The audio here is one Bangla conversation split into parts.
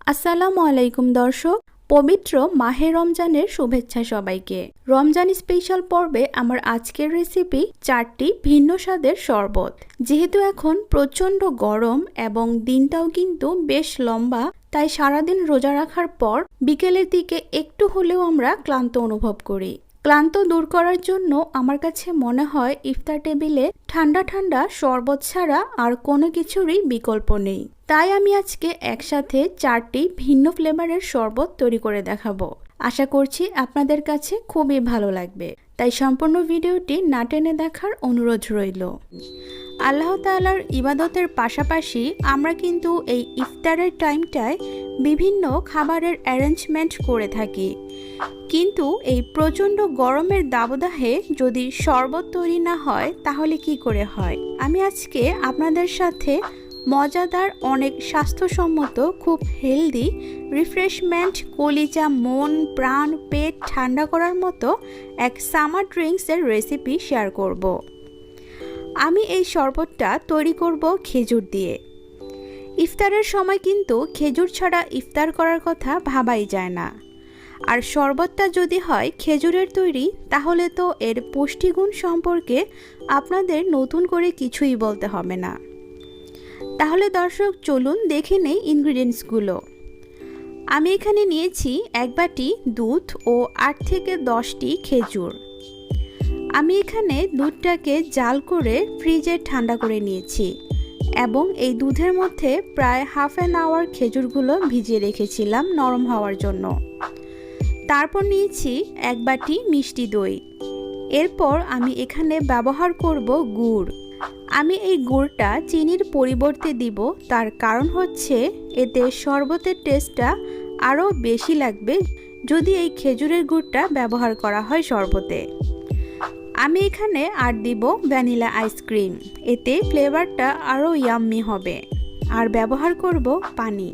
আসসালামু আলাইকুম দর্শক, পবিত্র মাহে রমজানের শুভেচ্ছা সবাইকে। রমজান স্পেশাল পর্বে আমার আজকের রেসিপি 4টি ভিন্ন স্বাদের শরবত। যেহেতু এখন প্রচণ্ড গরম এবং দিনটাও কিন্তু বেশ লম্বা, তাই সারাদিন রোজা রাখার পর বিকেলের দিকে একটু হলেও আমরা ক্লান্ত অনুভব করি। ক্লান্ত দূর করার জন্য আমার কাছে মনে হয় ইফতার টেবিলে ঠান্ডা ঠান্ডা শরবত ছাড়া আর কোনো কিছুরই বিকল্প নেই। তাই আমি আজকে একসাথে 4টি ভিন্ন ফ্লেভারের শরবত তৈরি করে দেখাবো। আশা করছি আপনাদের কাছে খুবই ভালো লাগবে, তাই সম্পূর্ণ ভিডিওটি না টেনে দেখার অনুরোধ রইল। আল্লাহ তাআলার ইবাদতের পাশাপাশি আমরা কিন্তু এই ইফতারের টাইমটায় বিভিন্ন খাবারের অ্যারেঞ্জমেন্ট করে থাকি, কিন্তু এই প্রচণ্ড গরমের দাবদাহে যদি শরবত তৈরি না হয় তাহলে কি করে হয়। আমি আজকে আপনাদের সাথে মজাদার, অনেক স্বাস্থ্যসম্মত, খুব হেলদি, রিফ্রেশমেন্ট, কলিজা, মন, প্রাণ, পেট ঠান্ডা করার মতো এক সামার ড্রিঙ্কসের রেসিপি শেয়ার করব। আমি এই শরবতটা তৈরি করব খেজুর দিয়ে। ইফতারের সময় কিন্তু খেজুর ছাড়া ইফতার করার কথা ভাবাই যায় না, আর শরবতটা যদি হয় খেজুরের তৈরি তাহলে তো এর পুষ্টিগুণ সম্পর্কে আপনাদের নতুন করে কিছুই বলতে হবে না। তাহলে দর্শক চলুন দেখে নেই ইনগ্রিডিয়েন্টসগুলো। আমি এখানে নিয়েছি 1 বাটি দুধ ও 8 থেকে 10টি খেজুর। আমি এখানে দুধটাকে জাল করে ফ্রিজে ঠান্ডা করে নিয়েছি এবং এই দুধের মধ্যে প্রায় হাফ অ্যান আওয়ার খেজুরগুলো ভিজিয়ে রেখেছিলাম নরম হওয়ার জন্য। তারপর নিয়েছি 1 বাটি মিষ্টি দই। এরপর আমি এখানে ব্যবহার করব গুড়। আমি এই গুড়টা চিনির পরিবর্তে দিব, তার কারণ হচ্ছে এতে শরবতের টেস্টটা আরও বেশি লাগবে যদি এই খেজুরের গুড়টা ব্যবহার করা হয় শরবতে। আমি এখানে আর দিব ভ্যানিলা আইসক্রিম, এতে ফ্লেভারটা আরও ইয়াম্মি হবে। আর ব্যবহার করব পানি।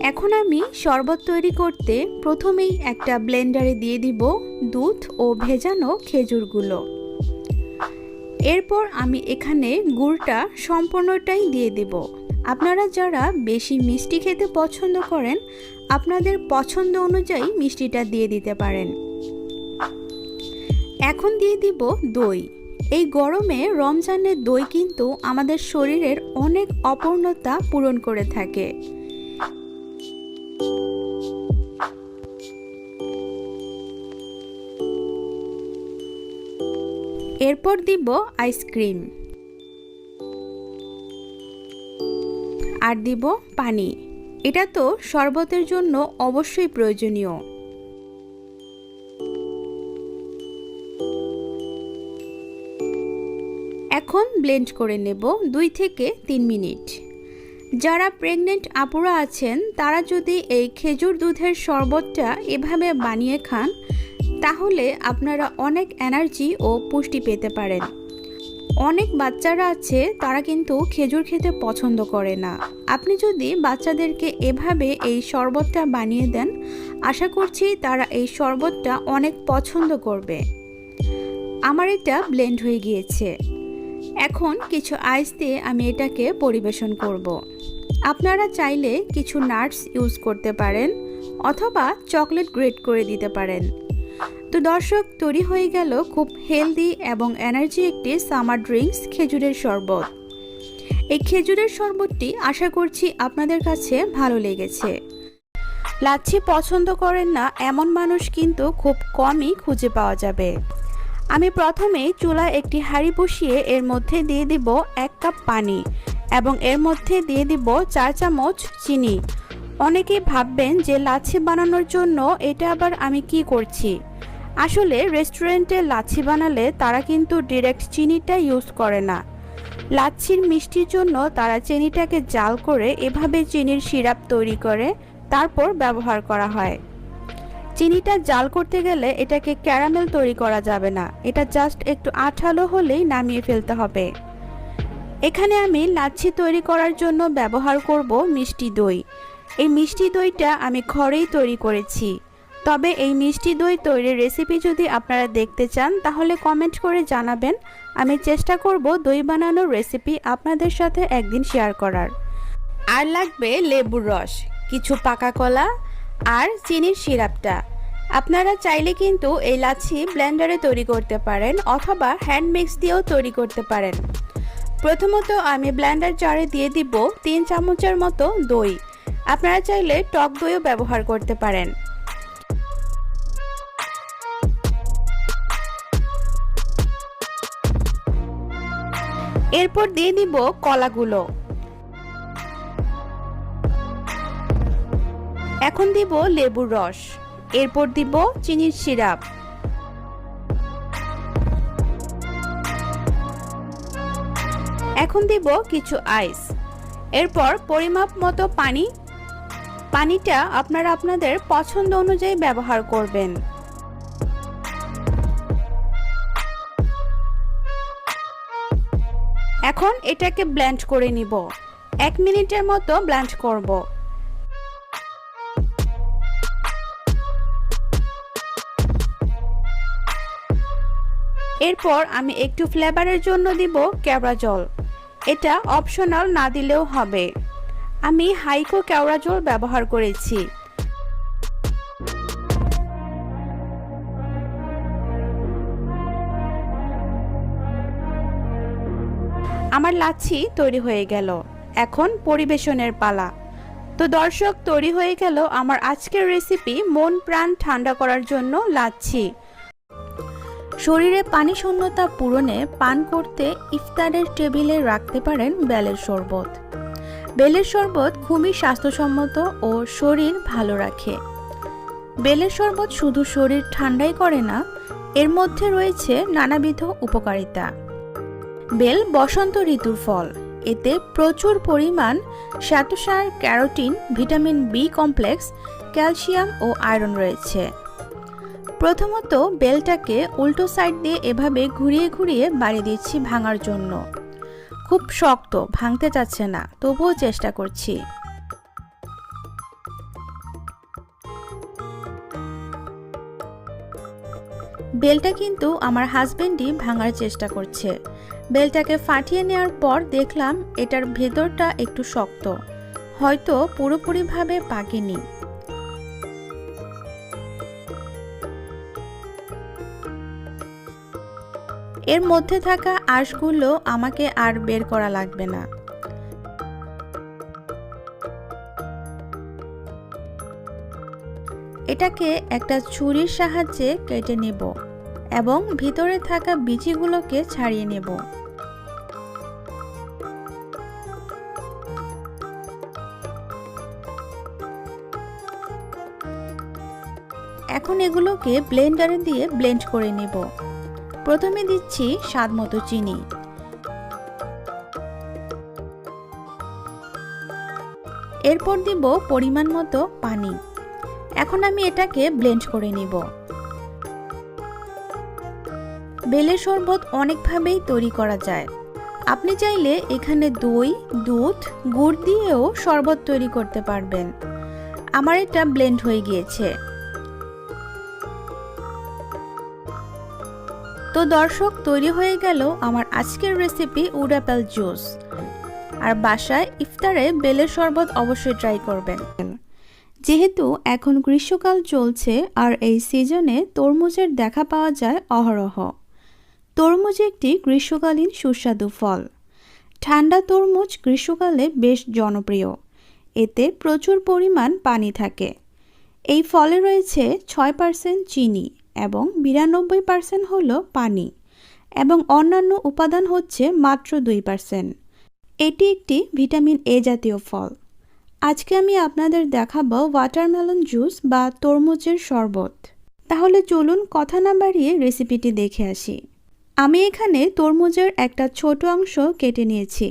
এখন আমি শরবত তৈরি করতে প্রথমেই একটা ব্লেন্ডারে দিয়ে দিব দুধ ও ভেজানো খেজুরগুলো। এরপর আমি এখানে গুড়টা সম্পূর্ণটাই দিয়ে দেব। আপনারা যারা বেশি মিষ্টি খেতে পছন্দ করেন আপনাদের পছন্দ অনুযায়ী মিষ্টিটা দিয়ে দিতে পারেন। এখন দিয়ে দিব দই। এই গরমে রমজানের দই কিন্তু আমাদের শরীরের অনেক অপূর্ণতা পূরণ করে থাকে। এরপর দিব আইসক্রিম আর দিব পানি। এটা তো শরবতের জন্য অবশ্যই প্রয়োজনীয়। এখন ব্লেন্ড করে নেব 2 থেকে 3 মিনিট। যারা প্রেগনেন্ট আপুরা আছেন তারা যদি এই খেজুর দুধের শরবতটা এভাবে বানিয়ে খান তাহলে আপনারা অনেক এনার্জি ও পুষ্টি পেতে পারেন। অনেক বাচ্চারা আছে তারা কিন্তু খেজুর খেতে পছন্দ করে না। আপনি যদি বাচ্চাদেরকে এভাবে এই শরবতটা বানিয়ে দেন আশা করছি তারা এই শরবতটা অনেক পছন্দ করবে। আমার এটা ব্লেন্ড হয়ে গিয়েছে। এখন কিছু আইস দিয়ে আমি এটাকে পরিবেশন করব। আপনারা চাইলে কিছু নাটস ইউজ করতে পারেন অথবা চকলেট গ্রেট করে দিতে পারেন। তো দর্শক, তৈরি হয়ে গেল খুব হেলদি এবং এনার্জি একটি সামার ড্রিঙ্কস খেজুরের শরবত। এই খেজুরের শরবতটি আশা করছি আপনাদের কাছে ভালো লেগেছে। লাচ্ছি পছন্দ করেন না এমন মানুষ কিন্তু খুব কমই খুঁজে পাওয়া যাবে। আমি প্রথমেই চুলায় একটি হাঁড়ি বসিয়ে এর মধ্যে দিয়ে দিব 1 কাপ পানি এবং এর মধ্যে দিয়ে দিব 4 চামচ চিনি। অনেকেই ভাববেন যে লাচ্ছি বানানোর জন্য এটা আবার আমি কি করছি। আসলে রেস্টুরেন্টে লাচ্ছি বানালে তারা কিন্তু ডিরেক্ট চিনিটা ইউজ করে না। লাচ্ছির মিষ্টির জন্য তারা চিনিটাকে জাল করে এভাবে চিনির সিরাপ তৈরি করে তারপর ব্যবহার করা হয়। চিনিটা জাল করতে গেলে এটাকে ক্যারামেল তৈরি করা যাবে না, এটা জাস্ট একটু আঠালো হলেই নামিয়ে ফেলতে হবে। এখানে আমি লাচ্ছি তৈরি করার জন্য ব্যবহার করব মিষ্টি দই। এই মিষ্টি দইটা আমি ঘরেই তৈরি করেছি। তবে এই মিষ্টি দই তৈরির রেসিপি যদি আপনারা দেখতে চান তাহলে কমেন্ট করে জানাবেন। আমি চেষ্টা করব দই বানানোর রেসিপি আপনাদের সাথে একদিন শেয়ার করার। আর লাগবে লেবুর রস। কিছু পাকা কলা আর চিনির সিরাপটা। আপনারা চাইলে কিন্তু এই লাচ্ছি ব্লেন্ডারে তৈরি করতে পারেন অথবা হ্যান্ড মিক্স দিয়েও তৈরি করতে পারেন। প্রথমত আমি ব্লেন্ডার জারে দিয়ে দিব 3 চামচের মতো দই। আপনারা চাইলে টক দইও ব্যবহার করতে পারেন। এরপর দিয়ে দিব কলাগুলো। এখন দিব লেবুর রস। এরপর দিব চিনির সিরাপ। এখন দিব কিছু আইস। এরপর পরিমাপ মতো পানি। পানিটা আপনারা আপনাদের পছন্দ অনুযায়ী ব্যবহার করবেন। এখন এটাকে ব্লেন্ড করে নিব। 1 মিনিটের মতো ব্লেন্ড করব। এরপর আমি একটু ফ্লেভারের জন্য দিব কেওড়া জল। এটা অপশনাল, না দিলেও হবে। আমি হাইকো কেওড়া জল ব্যবহার করেছি। আমার লাচ্ছি তৈরি হয়ে গেল। এখন পরিবেশনের পালা। তো দর্শক, তৈরি হয়ে গেল আমার আজকের রেসিপি মন প্রাণ ঠান্ডা করার জন্য লাচ্ছি। শরীরে পানি শূন্যতা পূরণে পান করতে ইফতারের টেবিলে রাখতে পারেন বেলের শরবত। বেলের শরবত খুবই স্বাস্থ্যসম্মত ও শরীর ভালো রাখে। বেলের শরবত শুধু শরীর ঠান্ডাই করে না, এর মধ্যে রয়েছে নানাবিধ উপকারিতা। বেল বসন্ত ঋতুর ফল। এতে প্রচুর পরিমাণ শ্বেতসার, carotene, vitamin B complex, calcium ও আয়রন রয়েছে। প্রথমত বেলটাকে উল্টো সাইড দিয়ে এভাবে ঘুরিয়ে ঘুরিয়ে বাড়ি দিচ্ছি ভাঙার জন্য। খুব শক্ত, ভাঙতে চাচ্ছে না, তবুও চেষ্টা করছি। বেলটা কিন্তু আমার হাজবেন্ডই ভাঙার চেষ্টা করছে। বেলটাকে ফাটিয়ে নেওয়ার পর দেখলাম এটার ভেতরটা একটু শক্ত, হয়তো পুরোপুরিভাবে পাকেনি। এর মধ্যে থাকা আঁশগুলো আমাকে আর বের করা লাগবে না। এটাকে একটা ছুরির সাহায্যে কেটে নেব এবং ভিতরে থাকা বিচিগুলোকে ছাড়িয়ে নেব। এখন এগুলোকে ব্লেন্ডারে দিয়ে ব্লেন্ড করে নেব। প্রথমে দিচ্ছি স্বাদমতো চিনি। এরপর দিব পরিমাণ মতো পানি। এখন আমি এটাকে ব্লেন্ড করে নিব। বেলের শরবত অনেকভাবেই তৈরি করা যায়। আপনি চাইলে এখানে দই, দুধ, গুড় দিয়েও শরবত তৈরি করতে পারবেন। আমার এটা ব্লেন্ড হয়ে গিয়েছে। তো দর্শক, তৈরি হয়ে গেল আমার আজকের রেসিপি উড অ্যাপেল জুস। আর বাসায় ইফতারে বেলের শরবত অবশ্যই ট্রাই করবেন। যেহেতু এখন গ্রীষ্মকাল চলছে আর এই সিজনে তরমুজের দেখা পাওয়া যায় অহরহ। তরমুজ একটি গ্রীষ্মকালীন সুস্বাদু ফল। ঠান্ডা তরমুজ গ্রীষ্মকালে বেশ জনপ্রিয়। এতে প্রচুর পরিমাণ পানি থাকে। এই ফলে রয়েছে 6% চিনি এবং 92% হলো পানি এবং অন্যান্য উপাদান হচ্ছে মাত্র 2%। এটি একটি ভিটামিন এ জাতীয় ফল। আজকে আমি আপনাদের দেখাবো ওয়াটারমেলন জুস বা তরমুজের শরবত। তাহলে চলুন কথা না বাড়িয়ে রেসিপিটি দেখে আসি। আমি এখানে তরমুজের একটা ছোট অংশ কেটে নিয়েছি।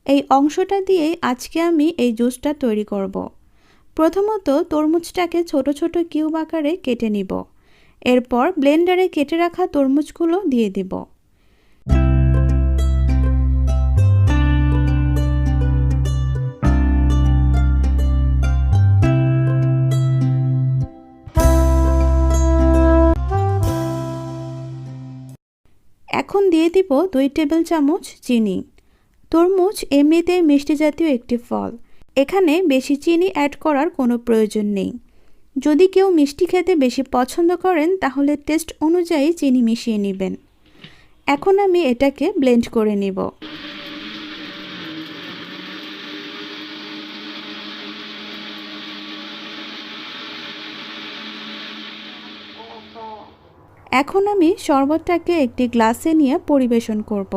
এই অংশটা দিয়ে আজকে আমি এই জুসটা তৈরি করব। প্রথমত তরমুজটাকে ছোট ছোট কিউব আকারে কেটে নিব। এরপর ব্লেন্ডারে কেটে রাখা তরমুজগুলো দিয়ে দিব। এখন দিয়ে দিব 2 টেবিল চামচ চিনি। তরমুজ এমনিতেই মিষ্টি জাতীয় একটি ফল, এখানে বেশি চিনি অ্যাড করার কোনো প্রয়োজন নেই। যদি কেউ মিষ্টি খেতে বেশি পছন্দ করেন তাহলে টেস্ট অনুযায়ী চিনি মিশিয়ে নেবেন। এখন আমি এটাকে ব্লেন্ড করে নিব। এখন আমি শরবতটাকে একটি গ্লাসে নিয়ে পরিবেশন করব।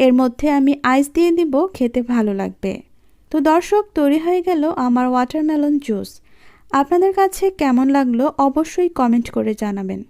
এর মধ্যে আমি আইস দিয়ে দিব, খেতে ভালো লাগবে। তো দর্শক, তৈরি হয়ে গেল আমার ওয়াটারমেলন জুস। আপনাদের কাছে কেমন লাগলো অবশ্যই কমেন্ট করে জানাবেন।